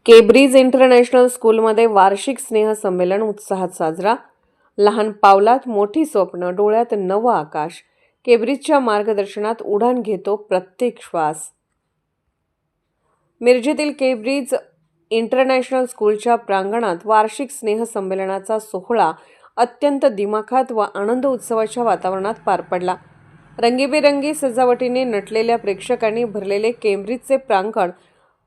Cambridge international स्कूलमध्ये वार्षिक स्नेहसंमेलन उत्साहात साजरा. लहान पावलात मोठी स्वप्न, डोळ्यात नवं आकाश. केब्रिजच्या मार्गदर्शनात उडान घेतो प्रत्येक श्वास. मिरजेतील केब्रिज इंटरनॅशनल स्कूलच्या प्रांगणात वार्षिक स्नेहसंमेलनाचा सोहळा अत्यंत दिमाखात व आनंद उत्सवाच्या वातावरणात पार पडला. रंगीबेरंगी सजावटीने नटलेल्या प्रेक्षकांनी भरलेले केब्रिजचे प्रांगण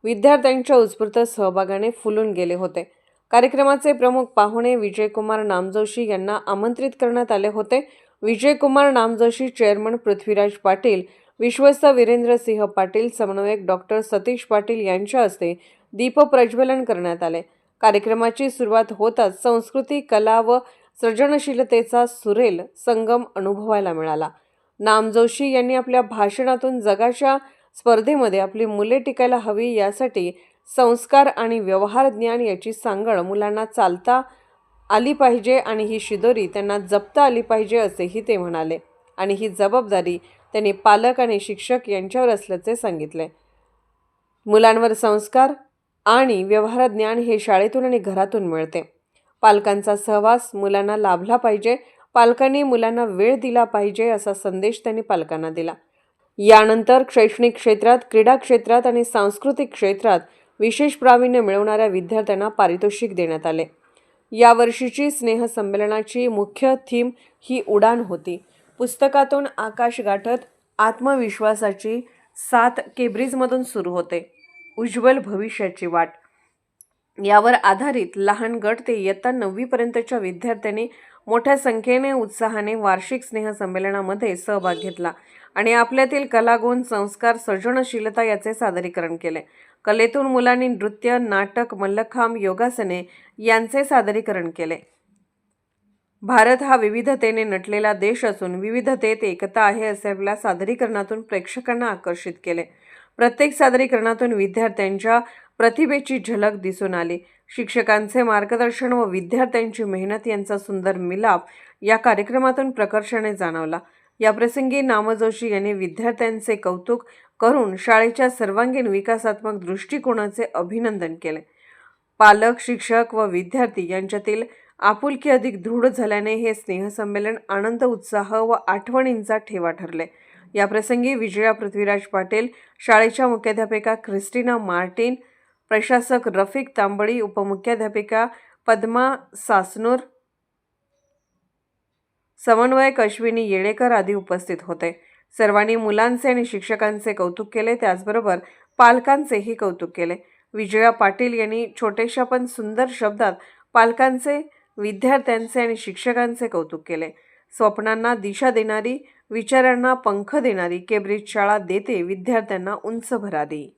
विद्यार्थ्यांच्या उत्स्फूर्त सहभागाने फुलून गेले होते. कार्यक्रमाचे प्रमुख पाहुणे विजयकुमार नामजोशी यांना आमंत्रित करण्यात आले होते. विजयकुमार नामजोशी, चेअरमन पृथ्वीराज पाटील, विश्वस्त वीरेंद्रसिंह पाटील, समन्वयक डॉक्टर सतीश पाटील यांच्या हस्ते दीपप्रज्वलन करण्यात आले. कार्यक्रमाची सुरुवात होताच संस्कृती, कला व सृजनशीलतेचा सुरेल संगम अनुभवायला मिळाला. नामजोशी यांनी आपल्या भाषणातून जगाच्या स्पर्धेमध्ये आपली मुले टिकायला हवी यासाठी संस्कार आणि व्यवहार ज्ञान याची सांगड मुलांना चालता आली पाहिजे आणि ही शिदोरी त्यांना जपता आली पाहिजे असेही ते म्हणाले. आणि ही जबाबदारी त्यांनी पालक आणि शिक्षक यांच्यावर असल्याचे सांगितले. मुलांवर संस्कार आणि व्यवहार ज्ञान हे शाळेतून आणि घरातून मिळते. पालकांचा सहवास मुलांना लाभला पाहिजे. पालकांनी मुलांना वेळ दिला पाहिजे असा संदेश त्यांनी पालकांना दिला. यानंतर शैक्षणिक क्षेत्रात, क्रीडा क्षेत्रात आणि सांस्कृतिक क्षेत्रात विशेष प्रावीण्य मिळवणाऱ्या विद्यार्थ्यांना पारितोषिक देण्यात आले. यावर्षीची स्नेहसंमेलनाची मुख्य थीम ही उडान होती. पुस्तकातून आकाश गाठत आत्मविश्वासाची साथ केब्रिजमधून सुरू होते. उज्ज्वल भविष्याची वाट यावर आधारित लहान गट ते इयत्ता 9वी पर्यंतच्या विद्यार्थ्यांनी मोठ्या संख्येने उत्साहाने वार्षिक स्नेहसंमेलनामध्ये सहभाग घेतला आणि आपल्यातील कलागुण, संस्कार, सृजनशीलता याचे सादरीकरण केले. कलेतून मुलांनी नृत्य, नाटक, मल्लखांब, योगासने यांचे सादरीकरण केले. भारत हा विविधतेने नटलेला देश असून विविधतेत एकता आहे असे आपल्या सादरीकरणातून प्रेक्षकांना आकर्षित केले. प्रत्येक सादरीकरणातून विद्यार्थ्यांच्या प्रतिभेची झलक दिसून आली. शिक्षकांचे मार्गदर्शन व विद्यार्थ्यांची मेहनत यांचा सुंदर मिलाप या कार्यक्रमातून प्रकर्षाने जाणवला. याप्रसंगी नामजोशी यांनी विद्यार्थ्यांचे कौतुक करून शाळेच्या सर्वांगीण विकासात्मक दृष्टिकोनाचे अभिनंदन केले. पालक, शिक्षक व विद्यार्थी यांच्यातील आपुलकी अधिक दृढ झाल्याने हे स्नेहसंमेलन आनंद, उत्साह व आठवणींचा ठेवा ठरले. याप्रसंगी विजया पृथ्वीराज पाटील, शाळेच्या मुख्याध्यापिका क्रिस्टिना मार्टिन, प्रशासक रफिक तांबडी, उपमुख्याध्यापिका पद्मा सासनूर, समन्वयक अश्विनी येळेकर आदी उपस्थित होते. सर्वांनी मुलांचे आणि शिक्षकांचे कौतुक केले, त्याचबरोबर पालकांचेही कौतुक केले. विजया पाटील यांनी छोट्याशा पण सुंदर शब्दात पालकांचे, विद्यार्थ्यांचे आणि शिक्षकांचे कौतुक केले. स्वप्नांना दिशा देणारी, विचारांना पंख देणारी केब्रिज शाळा देते विद्यार्थ्यांना उंच भरारी.